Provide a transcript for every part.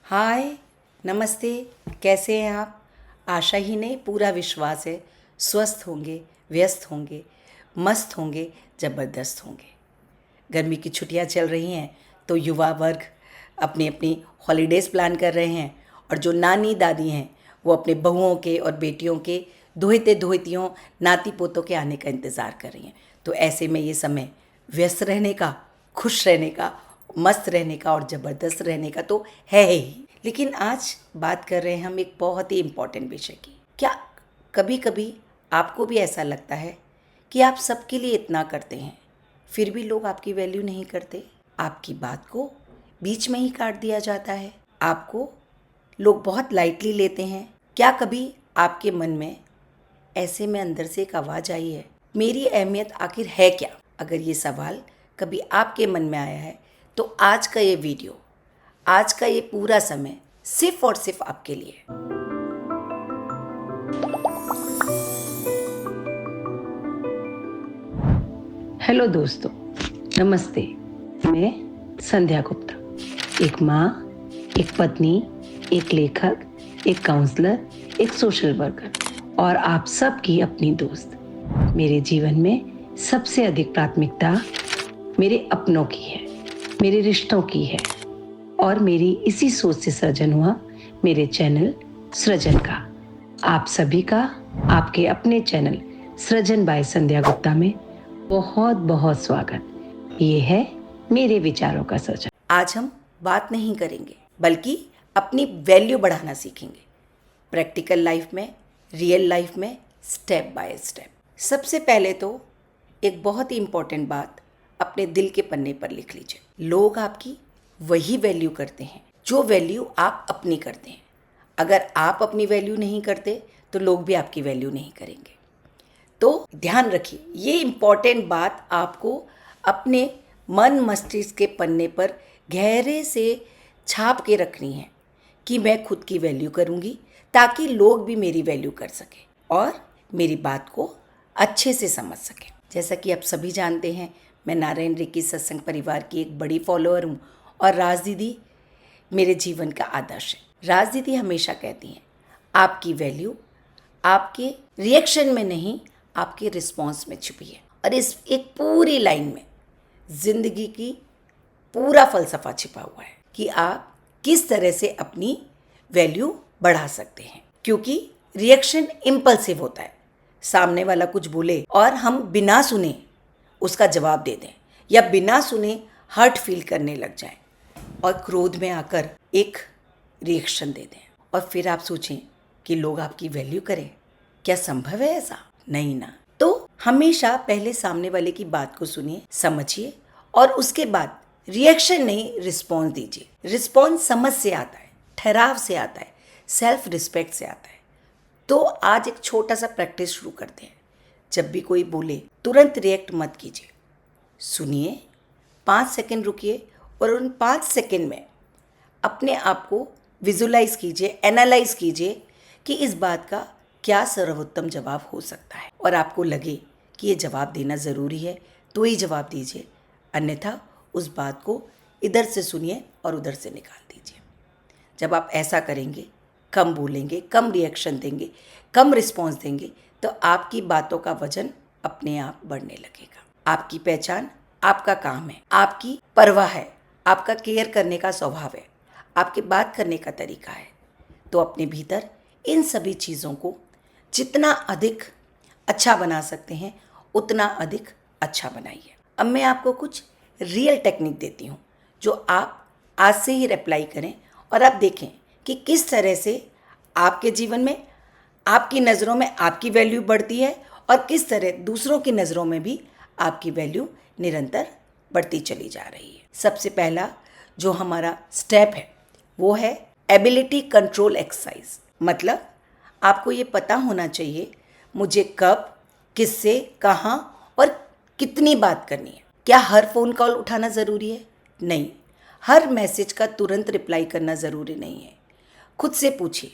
हाय, नमस्ते। कैसे हैं आप? आशा ही नहीं, पूरा विश्वास है स्वस्थ होंगे, व्यस्त होंगे, मस्त होंगे, ज़बरदस्त होंगे। गर्मी की छुट्टियां चल रही हैं तो युवा वर्ग अपनी अपनी हॉलीडेज़ प्लान कर रहे हैं और जो नानी दादी हैं वो अपने बहुओं के और बेटियों के दोहिते दोहितियों नाती पोतों के आने का इंतज़ार कर रही हैं। तो ऐसे में ये समय व्यस्त रहने का, खुश रहने का, मस्त रहने का और ज़बरदस्त रहने का तो है ही। लेकिन आज बात कर रहे हैं हम एक बहुत ही इम्पॉर्टेंट विषय की। क्या कभी कभी आपको भी ऐसा लगता है कि आप सबके लिए इतना करते हैं फिर भी लोग आपकी वैल्यू नहीं करते? आपकी बात को बीच में ही काट दिया जाता है, आपको लोग बहुत लाइटली लेते हैं। क्या कभी आपके मन में ऐसे में अंदर से एक आवाज़ आई है, मेरी अहमियत आखिर है क्या? अगर ये सवाल कभी आपके मन में आया है तो आज का ये वीडियो, आज का ये पूरा समय सिर्फ और सिर्फ आपके लिए। हेलो दोस्तों, नमस्ते। मैं संध्या गुप्ता, एक माँ, एक पत्नी, एक लेखक, एक काउंसलर, एक सोशल वर्कर और आप सबकी अपनी दोस्त। मेरे जीवन में सबसे अधिक प्राथमिकता मेरे अपनों की है, मेरे रिश्तों की है और मेरी इसी सोच से सृजन हुआ मेरे चैनल सृजन का। आप सभी का आपके अपने चैनल सृजन बाय संध्या गुप्ता में बहुत बहुत स्वागत। ये है मेरे विचारों का सृजन। आज हम बात नहीं करेंगे बल्कि अपनी वैल्यू बढ़ाना सीखेंगे, प्रैक्टिकल लाइफ में, रियल लाइफ में, स्टेप बाय स्टेप। सबसे पहले तो एक बहुत ही इम्पोर्टेंट बात अपने दिल के पन्ने पर लिख लीजिए। लोग आपकी वही वैल्यू करते हैं जो वैल्यू आप अपनी करते हैं। अगर आप अपनी वैल्यू नहीं करते तो लोग भी आपकी वैल्यू नहीं करेंगे। तो ध्यान रखिए, ये इम्पॉर्टेंट बात आपको अपने मन मस्तिष्क के पन्ने पर गहरे से छाप के रखनी है कि मैं खुद की वैल्यू करूँगी ताकि लोग भी मेरी वैल्यू कर सकें और मेरी बात को अच्छे से समझ सकें। जैसा कि आप सभी जानते हैं, मैं नारायण रेकी सत्संग परिवार की एक बड़ी फॉलोअर हूँ और राज दीदी मेरे जीवन का आदर्श है। राज दीदी हमेशा कहती हैं, आपकी वैल्यू आपके रिएक्शन में नहीं, आपके रिस्पॉन्स में छुपी है। और इस एक पूरी लाइन में जिंदगी की पूरा फलसफा छिपा हुआ है कि आप किस तरह से अपनी वैल्यू बढ़ा सकते हैं। क्योंकि रिएक्शन इम्पल्सिव होता है, सामने वाला कुछ बोले और हम बिना सुने उसका जवाब दे दें या बिना सुने हर्ट फील करने लग जाएं और क्रोध में आकर एक रिएक्शन दे दें और फिर आप सोचें कि लोग आपकी वैल्यू करें। क्या संभव है ऐसा? नहीं ना। तो हमेशा पहले सामने वाले की बात को सुनिए, समझिए और उसके बाद रिएक्शन नहीं, रिस्पॉन्स दीजिए। रिस्पॉन्स समझ से आता है, ठहराव से आता है, सेल्फ रिस्पेक्ट से आता है। तो आज एक छोटा सा प्रैक्टिस शुरू करते हैं। जब भी कोई बोले तुरंत रिएक्ट मत कीजिए, सुनिए, 5 सेकंड रुकिए और उन 5 सेकंड में अपने आप को विजुलाइज कीजिए, एनालाइज कीजिए कि इस बात का क्या सर्वोत्तम जवाब हो सकता है। और आपको लगे कि ये जवाब देना ज़रूरी है तो ही जवाब दीजिए, अन्यथा उस बात को इधर से सुनिए और उधर से निकाल दीजिए। जब आप ऐसा करेंगे, कम बोलेंगे, कम रिएक्शन देंगे, कम रिस्पॉन्स देंगे, तो आपकी बातों का वजन अपने आप बढ़ने लगेगा। आपकी पहचान आपका काम है, आपकी परवाह है, आपका केयर करने का स्वभाव है, आपके बात करने का तरीका है। तो अपने भीतर इन सभी चीज़ों को जितना अधिक अच्छा बना सकते हैं उतना अधिक अच्छा बनाइए। अब मैं आपको कुछ रियल टेक्निक देती हूँ जो आप आज से ही अप्लाई करें और आप देखें कि किस तरह से आपके जीवन में, आपकी नज़रों में आपकी वैल्यू बढ़ती है और किस तरह दूसरों की नज़रों में भी आपकी वैल्यू निरंतर बढ़ती चली जा रही है। सबसे पहला जो हमारा स्टेप है वो है एबिलिटी कंट्रोल एक्सरसाइज। मतलब आपको ये पता होना चाहिए मुझे कब, किससे, कहाँ और कितनी बात करनी है। क्या हर फ़ोन कॉल उठाना ज़रूरी है? नहीं। हर मैसेज का तुरंत रिप्लाई करना ज़रूरी नहीं है। खुद से पूछिए,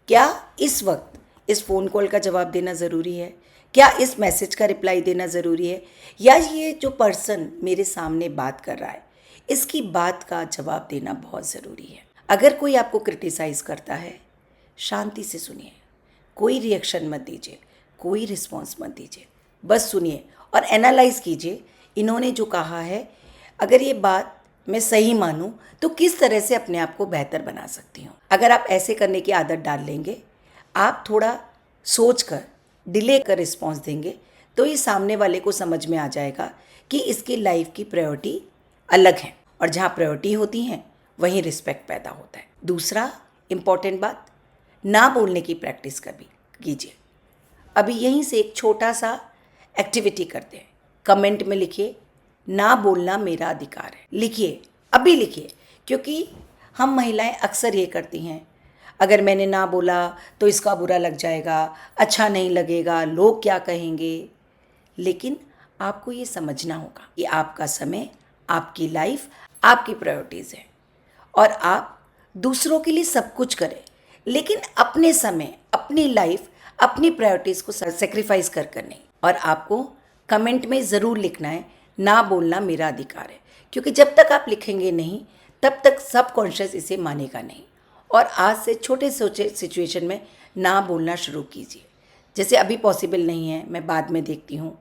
क्या इस वक्त इस फ़ोन कॉल का जवाब देना ज़रूरी है? क्या इस मैसेज का रिप्लाई देना ज़रूरी है? या ये जो पर्सन मेरे सामने बात कर रहा है इसकी बात का जवाब देना बहुत ज़रूरी है? अगर कोई आपको क्रिटिसाइज़ करता है, शांति से सुनिए, कोई रिएक्शन मत दीजिए, कोई रिस्पॉन्स मत दीजिए, बस सुनिए और एनालाइज कीजिए इन्होंने जो कहा है, अगर ये बात मैं सही मानूं तो किस तरह से अपने आप को बेहतर बना सकती हूँ। अगर आप ऐसे करने की आदत डाल लेंगे, आप थोड़ा सोच कर डिले कर रिस्पॉन्स देंगे, तो ये सामने वाले को समझ में आ जाएगा कि इसकी लाइफ की प्रायोरिटी अलग है, और जहाँ प्रायोरिटी होती हैं वहीं रिस्पेक्ट पैदा होता है। दूसरा इम्पॉर्टेंट बात, ना बोलने की प्रैक्टिस कभी कीजिए। अभी यहीं से एक छोटा सा एक्टिविटी करते हैं। कमेंट में लिखिए, ना बोलना मेरा अधिकार है। लिखिए, अभी लिखिए, क्योंकि हम महिलाएं अक्सर ये करती हैं, अगर मैंने ना बोला तो इसका बुरा लग जाएगा, अच्छा नहीं लगेगा, लोग क्या कहेंगे। लेकिन आपको ये समझना होगा कि आपका समय, आपकी लाइफ, आपकी प्रायोरिटीज़ है, और आप दूसरों के लिए सब कुछ करें, लेकिन अपने समय, अपनी लाइफ, अपनी प्रायोरिटीज़ को सेक्रीफाइस कर कर नहीं। और आपको कमेंट में ज़रूर लिखना है, ना बोलना मेरा अधिकार है, क्योंकि जब तक आप लिखेंगे नहीं तब तक सबकॉन्शियस इसे मानेगा नहीं। और आज से छोटे छोटे सिचुएशन में ना बोलना शुरू कीजिए। जैसे अभी पॉसिबल नहीं है, मैं बाद में देखती हूँ,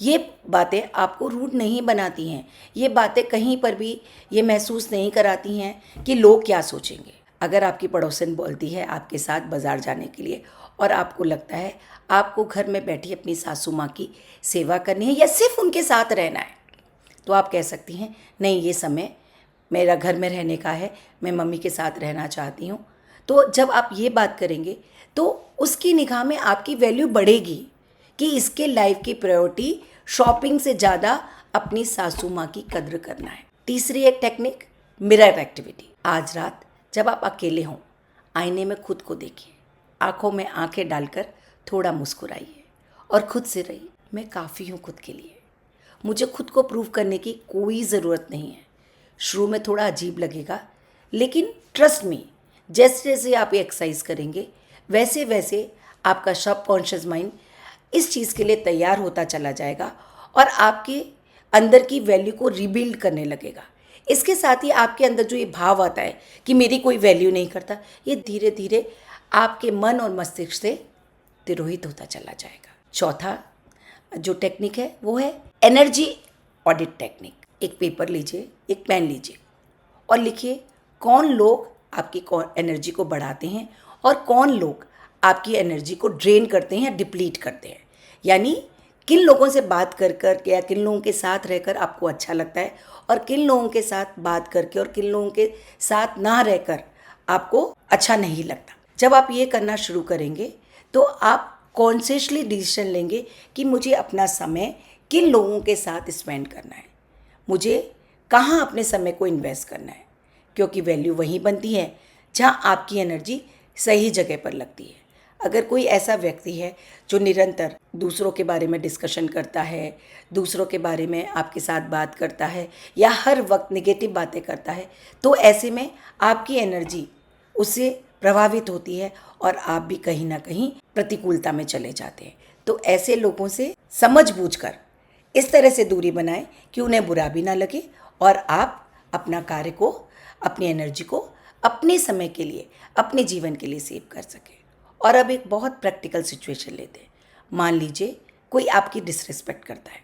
ये बातें आपको रूड नहीं बनाती हैं। ये बातें कहीं पर भी ये महसूस नहीं कराती हैं कि लोग क्या सोचेंगे। अगर आपकी पड़ोसन बोलती है आपके साथ बाज़ार जाने के लिए, और आपको लगता है आपको घर में बैठी अपनी सासू माँ की सेवा करनी है या सिर्फ उनके साथ रहना है, तो आप कह सकती हैं, नहीं, ये समय मेरा घर में रहने का है, मैं मम्मी के साथ रहना चाहती हूँ। तो जब आप ये बात करेंगे तो उसकी निगाह में आपकी वैल्यू बढ़ेगी कि इसके लाइफ की प्रायोरिटी शॉपिंग से ज़्यादा अपनी सासू माँ की कद्र करना है। तीसरी एक टेक्निक, मिरर एक्टिविटी। आज रात जब आप अकेले हों, आईने में खुद को देखिए, आंखों में आंखें डालकर थोड़ा मुस्कुराइए और खुद से रहिए, मैं काफ़ी हूँ खुद के लिए, मुझे खुद को प्रूव करने की कोई ज़रूरत नहीं है। शुरू में थोड़ा अजीब लगेगा, लेकिन ट्रस्ट मी, जैसे जैसे आप ये एक्सरसाइज करेंगे वैसे वैसे आपका सबकॉन्शियस माइंड इस चीज़ के लिए तैयार होता चला जाएगा और आपके अंदर की वैल्यू को रिबिल्ड करने लगेगा। इसके साथ ही आपके अंदर जो ये भाव आता है कि मेरी कोई वैल्यू नहीं करता, ये धीरे धीरे आपके मन और मस्तिष्क से तिरोहित होता चला जाएगा। चौथा जो टेक्निक है वो है एनर्जी ऑडिट टेक्निक। एक पेपर लीजिए, एक पेन लीजिए और लिखिए कौन लोग आपकी एनर्जी को बढ़ाते हैं और कौन लोग आपकी एनर्जी को ड्रेन करते हैं या डिप्लीट करते हैं। यानी किन लोगों से बात कर कर या किन लोगों के साथ रहकर आपको अच्छा लगता है और किन लोगों के साथ बात करके और किन लोगों के साथ ना रहकर आपको अच्छा नहीं लगता। जब आप ये करना शुरू करेंगे तो आप कॉन्शियसली डिसीजन लेंगे कि मुझे अपना समय किन लोगों के साथ स्पेंड करना है, मुझे कहाँ अपने समय को इन्वेस्ट करना है, क्योंकि वैल्यू वहीं बनती है जहाँ आपकी एनर्जी सही जगह पर लगती है। अगर कोई ऐसा व्यक्ति है जो निरंतर दूसरों के बारे में डिस्कशन करता है, दूसरों के बारे में आपके साथ बात करता है या हर वक्त नेगेटिव बातें करता है, तो ऐसे में आपकी एनर्जी उससे प्रभावित होती है और आप भी कहीं ना कहीं प्रतिकूलता में चले जाते हैं। तो ऐसे लोगों से समझ बूझकर इस तरह से दूरी बनाएं कि उन्हें बुरा भी ना लगे और आप अपना कार्य को, अपनी एनर्जी को अपने समय के लिए, अपने जीवन के लिए सेव कर सकें। और अब एक बहुत प्रैक्टिकल सिचुएशन लेते हैं। मान लीजिए कोई आपकी डिसरिस्पेक्ट करता है।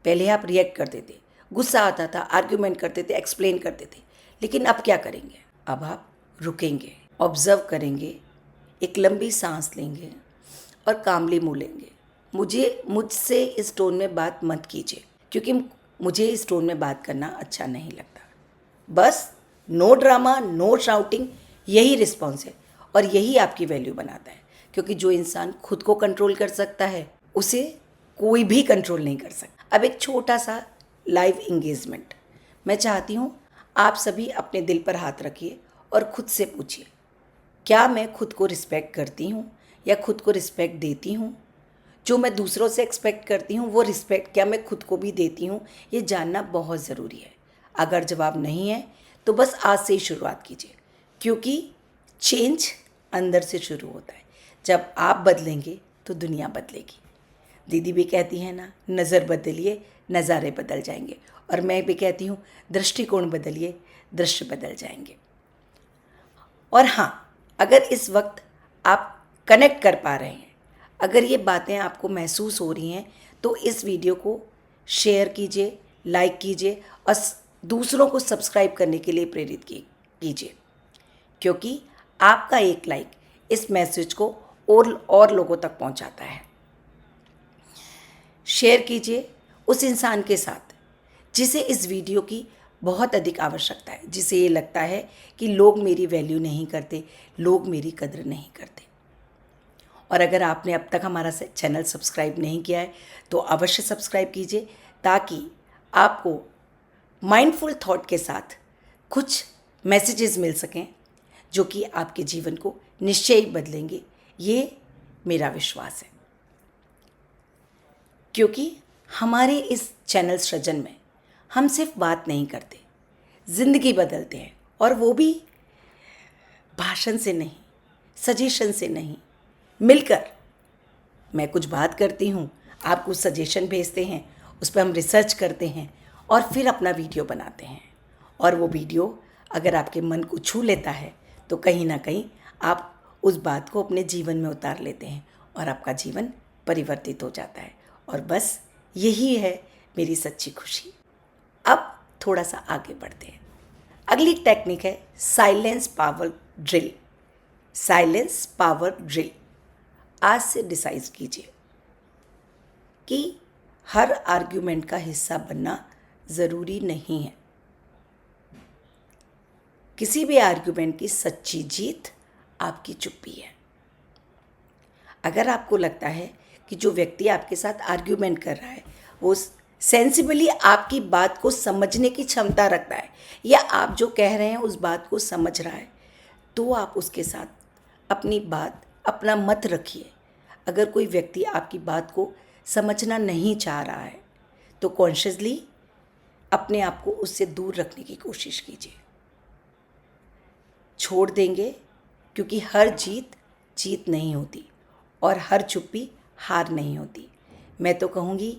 पहले आप रिएक्ट करते थे, गुस्सा आता था, आर्ग्यूमेंट करते थे, एक्सप्लेन करते थे, लेकिन अब क्या करेंगे? अब आप रुकेंगे, ऑब्जर्व करेंगे, एक लंबी सांस लेंगे और कामली मुँह लेंगे। मुझसे इस टोन में बात मत कीजिए, क्योंकि मुझे इस टोन में बात करना अच्छा नहीं लगता। बस नो ड्रामा, नो शाउटिंग, यही रिस्पॉन्स है और यही आपकी वैल्यू बनाता है। क्योंकि जो इंसान खुद को कंट्रोल कर सकता है उसे कोई भी कंट्रोल नहीं कर सकता। अब एक छोटा सा लाइव इंगेजमेंट, मैं चाहती हूँ आप सभी अपने दिल पर हाथ रखिए और खुद से पूछिए, क्या मैं खुद को रिस्पेक्ट करती हूँ या खुद को रिस्पेक्ट देती हूँ? जो मैं दूसरों से एक्सपेक्ट करती हूँ वो रिस्पेक्ट क्या मैं खुद को भी देती हूँ? ये जानना बहुत ज़रूरी है। अगर जवाब नहीं है तो बस आज से ही शुरुआत कीजिए, क्योंकि चेंज अंदर से शुरू होता है। जब आप बदलेंगे तो दुनिया बदलेगी। दीदी भी कहती हैं ना, नज़र बदलिए नज़ारे बदल जाएंगे। और मैं भी कहती हूँ, दृष्टिकोण बदलिए दृश्य बदल जाएंगे। और हाँ, अगर इस वक्त आप कनेक्ट कर पा रहे हैं, अगर ये बातें आपको महसूस हो रही हैं, तो इस वीडियो को शेयर कीजिए, लाइक कीजिए और दूसरों को सब्सक्राइब करने के लिए प्रेरित कीजिए, क्योंकि आपका एक लाइक इस मैसेज को और लोगों तक पहुंचाता है। शेयर कीजिए उस इंसान के साथ जिसे इस वीडियो की बहुत अधिक आवश्यकता है, जिसे ये लगता है कि लोग मेरी वैल्यू नहीं करते, लोग मेरी कदर नहीं करते। और अगर आपने अब तक हमारा चैनल सब्सक्राइब नहीं किया है तो अवश्य सब्सक्राइब कीजिए, ताकि आपको माइंडफुल थॉट के साथ कुछ मैसेजेस मिल सकें जो कि आपके जीवन को निश्चय ही बदलेंगे। ये मेरा विश्वास है, क्योंकि हमारे इस चैनल सृजन में हम सिर्फ बात नहीं करते, ज़िंदगी बदलते हैं, और वो भी भाषण से नहीं, सजेशन से नहीं, मिलकर। मैं कुछ बात करती हूँ, आप कुछ सजेशन भेजते हैं, उस पर हम रिसर्च करते हैं और फिर अपना वीडियो बनाते हैं। और वो वीडियो अगर आपके मन को छू लेता है तो कहीं ना कहीं आप उस बात को अपने जीवन में उतार लेते हैं और आपका जीवन परिवर्तित हो जाता है। और बस यही है मेरी सच्ची खुशी। अब थोड़ा सा आगे बढ़ते हैं। अगली टेक्निक है silence power drill. Silence power drill. आज से डिसाइड कीजिए कि हर आर्ग्यूमेंट का हिस्सा बनना ज़रूरी नहीं है। किसी भी आर्ग्यूमेंट की सच्ची जीत आपकी चुप्पी है। अगर आपको लगता है कि जो व्यक्ति आपके साथ आर्ग्यूमेंट कर रहा है वो सेंसिबली आपकी बात को समझने की क्षमता रखता है, या आप जो कह रहे हैं उस बात को समझ रहा है, तो आप उसके साथ अपनी बात, अपना मत रखिए। अगर कोई व्यक्ति आपकी बात को समझना नहीं चाह रहा है तो कॉन्शियसली अपने आप को उससे दूर रखने की कोशिश कीजिए। छोड़ देंगे, क्योंकि हर जीत नहीं होती और हर चुप्पी हार नहीं होती। मैं तो कहूँगी,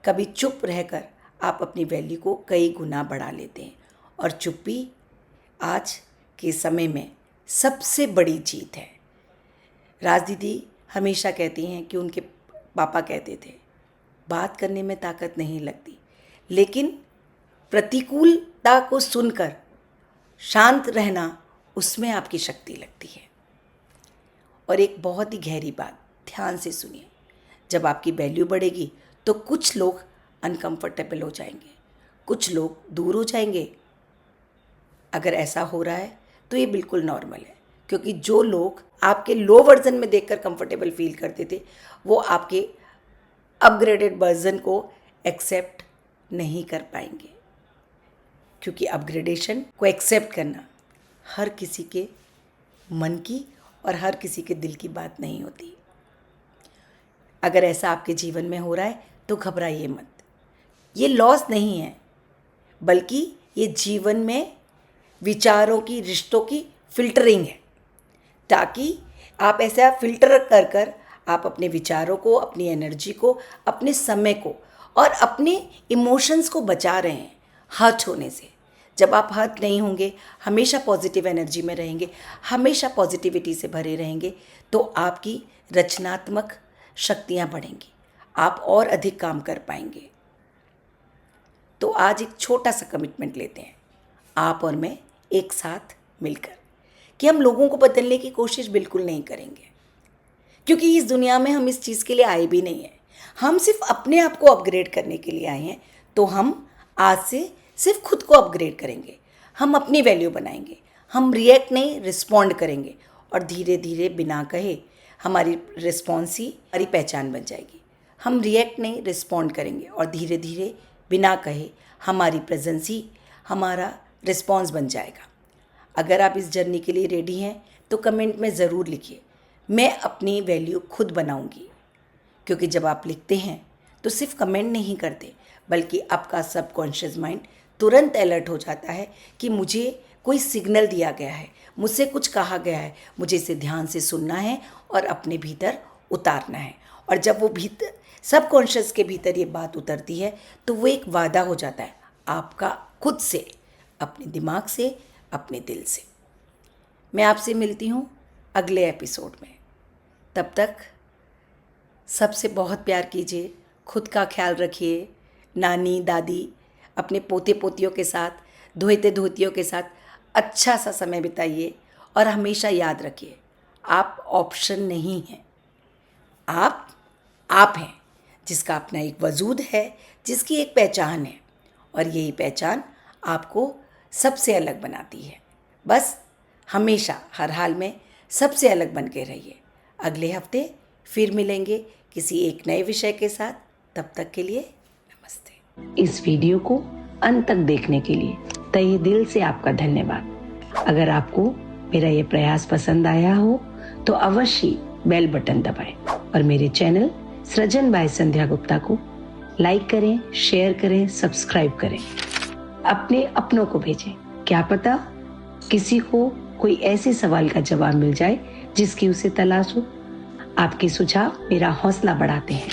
कभी चुप रहकर आप अपनी वैल्यू को कई गुना बढ़ा लेते हैं, और चुप्पी आज के समय में सबसे बड़ी जीत है। राज दीदी हमेशा कहती हैं कि उनके पापा कहते थे, बात करने में ताकत नहीं लगती, लेकिन प्रतिकूलता को सुनकर शांत रहना, उसमें आपकी शक्ति लगती है। और एक बहुत ही गहरी बात, ध्यान से सुनिए, जब आपकी वैल्यू बढ़ेगी तो कुछ लोग अनकंफर्टेबल हो जाएंगे, कुछ लोग दूर हो जाएंगे। अगर ऐसा हो रहा है तो ये बिल्कुल नॉर्मल है, क्योंकि जो लोग आपके लो वर्जन में देखकर कंफर्टेबल फील करते थे, वो आपके अपग्रेडेड वर्जन को एक्सेप्ट नहीं कर पाएंगे, क्योंकि अपग्रेडेशन को एक्सेप्ट करना हर किसी के मन की और हर किसी के दिल की बात नहीं होती। अगर ऐसा आपके जीवन में हो रहा है तो घबराइए मत। ये लॉस नहीं है, बल्कि ये जीवन में विचारों की, रिश्तों की फिल्टरिंग है, ताकि आप ऐसा फिल्टर कर आप अपने विचारों को, अपनी एनर्जी को, अपने समय को और अपने इमोशंस को बचा रहे हैं हर्ट होने से। जब आप हर्ट नहीं होंगे, हमेशा पॉजिटिव एनर्जी में रहेंगे, हमेशा पॉजिटिविटी से भरे रहेंगे, तो आपकी रचनात्मक शक्तियाँ बढ़ेंगी, आप और अधिक काम कर पाएंगे। तो आज एक छोटा सा कमिटमेंट लेते हैं, आप और मैं एक साथ मिलकर, कि हम लोगों को बदलने की कोशिश बिल्कुल नहीं करेंगे, क्योंकि इस दुनिया में हम इस चीज़ के लिए आए भी नहीं हैं। हम सिर्फ अपने आप को अपग्रेड करने के लिए आए हैं। तो हम आज से सिर्फ खुद को अपग्रेड करेंगे, हम अपनी वैल्यू बनाएंगे, हम रिएक्ट नहीं, रिस्पॉन्ड करेंगे, और धीरे धीरे बिना कहे हमारी रिस्पॉन्स ही हमारी पहचान बन जाएगी। हम रिएक्ट नहीं, रिस्पॉन्ड करेंगे, और धीरे धीरे बिना कहे हमारी प्रेजेंस ही हमारा रिस्पॉन्स बन जाएगा। अगर आप इस जर्नी के लिए रेडी हैं तो कमेंट में ज़रूर लिखिए, मैं अपनी वैल्यू खुद बनाऊंगी। क्योंकि जब आप लिखते हैं तो सिर्फ कमेंट नहीं करते, बल्कि आपका सबकॉन्शियस माइंड तुरंत अलर्ट हो जाता है कि मुझे कोई सिग्नल दिया गया है, मुझसे कुछ कहा गया है, मुझे इसे ध्यान से सुनना है और अपने भीतर उतारना है। और जब वो भीतर, सबकॉन्शियस के भीतर ये बात उतरती है, तो वो एक वादा हो जाता है आपका खुद से, अपने दिमाग से, अपने दिल से। मैं आपसे मिलती हूँ अगले एपिसोड में। तब तक सबसे बहुत प्यार कीजिए, खुद का ख्याल रखिए, नानी दादी अपने पोते पोतियों के साथ, धोते धोतियों के साथ अच्छा सा समय बिताइए और हमेशा याद रखिए आप ऑप्शन नहीं हैं, आप हैं जिसका अपना एक वजूद है, जिसकी एक पहचान है और यही पहचान आपको सबसे अलग बनाती है। बस हमेशा हर हाल में सबसे अलग बन के रहिए। अगले हफ्ते फिर मिलेंगे किसी एक नए विषय के साथ। तब तक के लिए नमस्ते। इस वीडियो को अंत तक देखने के लिए तहे दिल से आपका धन्यवाद। अगर आपको मेरा ये प्रयास पसंद आया हो तो अवश्य बेल बटन दबाएं और मेरे चैनल सृजन बाय संध्या गुप्ता को लाइक करें, शेयर करें, सब्सक्राइब करें। अपने अपनों को भेजें, क्या पता किसी को कोई ऐसे सवाल का जवाब मिल जाए जिसकी उसे तलाश हो। आपके सुझाव मेरा हौसला बढ़ाते हैं।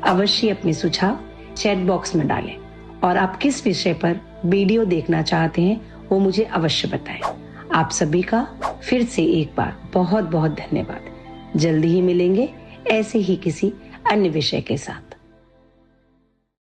अवश्य अपने सुझाव चैट बॉक्स में डालें और आप किस विषय पर वीडियो देखना चाहते हैं वो मुझे अवश्य बताएं। आप सभी का फिर से एक बार बहुत बहुत धन्यवाद। जल्दी ही मिलेंगे ऐसे ही किसी अन्य विषय के साथ।